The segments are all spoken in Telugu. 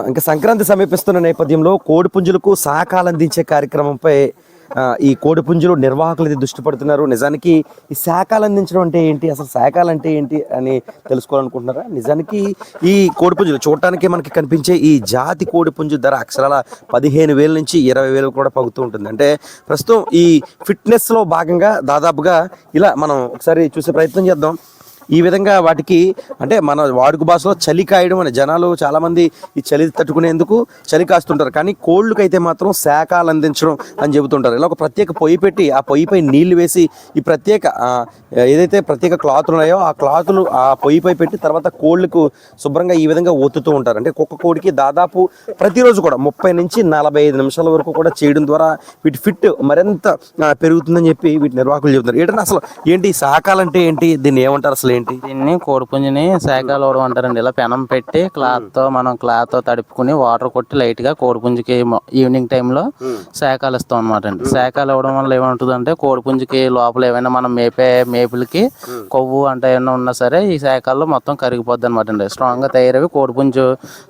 ఇంకా సంక్రాంతి సమీపిస్తున్న నేపథ్యంలో కోడిపుంజులకు సహకాలు అందించే కార్యక్రమంపై ఈ కోడిపుంజులు నిర్వాహకులు ఇది దృష్టి పడుతున్నారు. నిజానికి ఈ శాఖలు అందించడం అంటే ఏంటి, అసలు శాఖలు అంటే ఏంటి అని తెలుసుకోవాలనుకుంటున్నారా? నిజానికి ఈ కోడిపుంజులు చూడటానికి మనకి కనిపించే ఈ జాతి కోడిపుంజు ధర అక్షరాల 15,000 నుంచి 20,000 కూడా పగుతూ ఉంటుంది. అంటే ప్రస్తుతం ఈ ఫిట్నెస్లో భాగంగా దాదాపుగా ఇలా మనం ఒకసారి చూసే ప్రయత్నం చేద్దాం. ఈ విధంగా వాటికి అంటే మన వాడుక భాషలో చలి కాయడం అని జనాలు చాలామంది ఈ చలి తట్టుకునేందుకు చలి కాస్తుంటారు. కానీ కోళ్ళకైతే మాత్రం శాఖలు అందించడం అని చెబుతుంటారు. ఇలా ఒక ప్రత్యేక పొయ్యి పెట్టి ఆ పొయ్యిపై నీళ్లు వేసి ఈ ప్రత్యేక ఏదైతే ప్రత్యేక క్లాతులు ఉన్నాయో ఆ క్లాతులు ఆ పొయ్యిపై పెట్టి తర్వాత కోళ్ళకు శుభ్రంగా ఈ విధంగా ఒత్తుతూ ఉంటారు. అంటే ఒక్కొక్క కోడికి దాదాపు ప్రతిరోజు కూడా 30 నుంచి 45 నిమిషాల వరకు కూడా చేయడం ద్వారా వీటి ఫిట్ మరింత పెరుగుతుందని చెప్పి వీటి నిర్వాహకులు చెబుతారు. ఏంటంటే అసలు ఏంటి శాఖలు అంటే ఏంటి, దీన్ని ఏమంటారు అసలు? దీన్ని కోడిపుంజుని శాఖలు అవడం అంటారండి. ఇలా పెనం పెట్టి క్లాత్ తో తడుపుకుని వాటర్ కొట్టి లైట్ గా కోడిపుంజుకి ఈవినింగ్ టైంలో శాఖలు ఇస్తాం అనమాట అండి. శాఖలు ఇవ్వడం వల్ల ఏమంటుంది అంటే కోడిపుంజుకి లోపల ఏమైనా మనం మేపులకి కొవ్వు అంటే ఏమైనా ఉన్నా సరే ఈ శాఖల్లో మొత్తం కరిగిపోద్ది అనమాట అండి. స్ట్రాంగ్ గా తయారవి కోడిపుంజు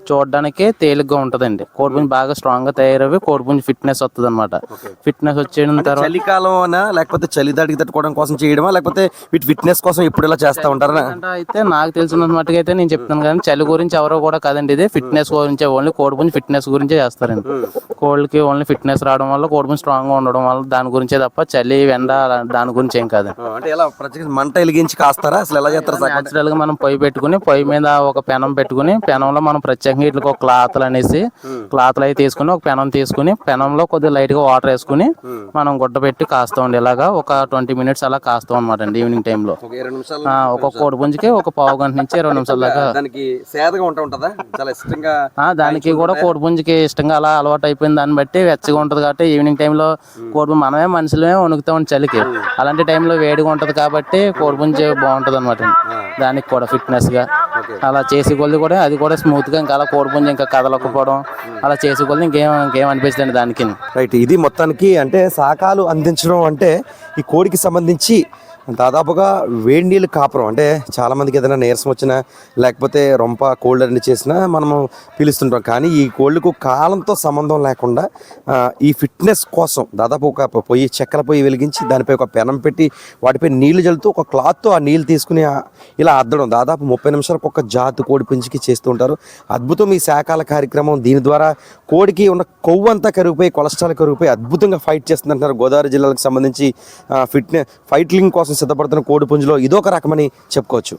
చూడడానికి తేలిగ్గా ఉంటదండి. కోడిపుంజు బాగా స్ట్రాంగ్ గా తయారవి కోడిపుంజు ఫిట్నెస్ వస్తుంది అనమాట. ఫిట్నెస్ వచ్చేయడం తర్వాత చలికాలం లేకపోతే చలి దాడికి తట్టుకోవడం కోసం చేయడమా, లేకపోతే వీటి ఫిట్నెస్ కోసం ఇప్పుడు ఇలా చేస్తా ఉంటారా? అయితే నాకు తెలిసిన మట్టుకు అయితే నేను చెప్తాను కానీ చలి గురించి ఎవరో కూడా కాదండి. ఇది ఫిట్నెస్ గురించి ఓన్లీ కోడిపుంజు ఫిట్నెస్ గురించే చేస్తారండి. కోళ్ళకి ఓన్లీ ఫిట్నెస్ రావడం వల్ల కోడిపుంజు స్ట్రాంగ్ గా ఉండడం వల్ల దాని గురించే తప్ప చలి ఎండ దాని గురించి ఏం కాదు. అంటే ఎలా మంట వెలిగించి కాస్తారా, అసలు ఎలా చేస్తారు? నేచురల్ గా మనం పొయ్యి పెట్టుకుని పొయ్యి మీద ఒక పెనం పెట్టుకుని పెనంలో మనం ప్రత్యేకంగా ఇట్లా ఒక క్లాత్లు అనేసి క్లాత్లు అయితే తీసుకుని ఒక పెనం తీసుకుని పెనంలో కొద్దిగా లైట్ గా వాటర్ వేసుకుని మనం గుడ్డ పెట్టి కాస్తామండి. ఇలాగా ఒక 20 మినిట్స్ అలా కాస్తాం అనమాట అండి. ఈవినింగ్ టైంలో ఒక కోడిపుంజుకి ఒక పావు గంట నుంచి 20 నిమిషాల దాకా దానికి కూడా కోడిపుంజుకి ఇష్టంగా అలా అలవాటు అయిపోయింది. దాన్ని బట్టి వెచ్చగా ఉంటది కాబట్టి ఈవినింగ్ టైంలో కోడిపుంజు మనమే మనుషులమే వణుకుతాం చలికి. అలాంటి టైంలో వేడిగా ఉంటది కాబట్టి కోడిపుంజు బాగుంటది అనమాట. దానికి కూడా ఫిట్నెస్ గా అలా చేసి కొద్ది కూడా అది కూడా స్మూత్ గా ఇంకా అలా కోడిపుంజు ఇంకా కదలకపోవడం అలా చేసి కొద్ది ఇంకేం అనిపిస్తుంది దానికి. రైట్, ఇది మొత్తానికి అంటే శాఖలు అందించడం అంటే ఈ కోడికి సంబంధించి దాదాపుగా వేడి నీళ్ళు కాపురం. అంటే చాలామందికి ఏదైనా నీరసం వచ్చినా లేకపోతే రొంప కోల్డ్ అని చేసినా మనము పీలుస్తుంటాం. కానీ ఈ కోళ్ళకు కాలంతో సంబంధం లేకుండా ఈ ఫిట్నెస్ కోసం దాదాపు ఒక పొయ్యి చెక్కల పొయ్యి వెలిగించి దానిపై ఒక పెనం పెట్టి వాటిపై నీళ్లు జల్లుతూ ఒక క్లాత్తో ఆ నీళ్ళు తీసుకుని ఇలా అద్దడం దాదాపు 30 నిమిషాలకు ఒక జాతి కోడి పుంజుకి చేస్తూ ఉంటారు. అద్భుతం ఈ శాఖల కార్యక్రమం. దీని ద్వారా కోడికి ఉన్న కొవ్వు అంతా కరిగిపోయి కొలెస్ట్రాల్ కరిగిపోయి అద్భుతంగా ఫైట్ చేస్తుందంటున్నారు. గోదావరి జిల్లాలకు సంబంధించి ఫైటింగ్ కోసం సిద్ధపడుతున్న కోడిపుంజులో ఇదొక రకమని చెప్పుకోవచ్చు.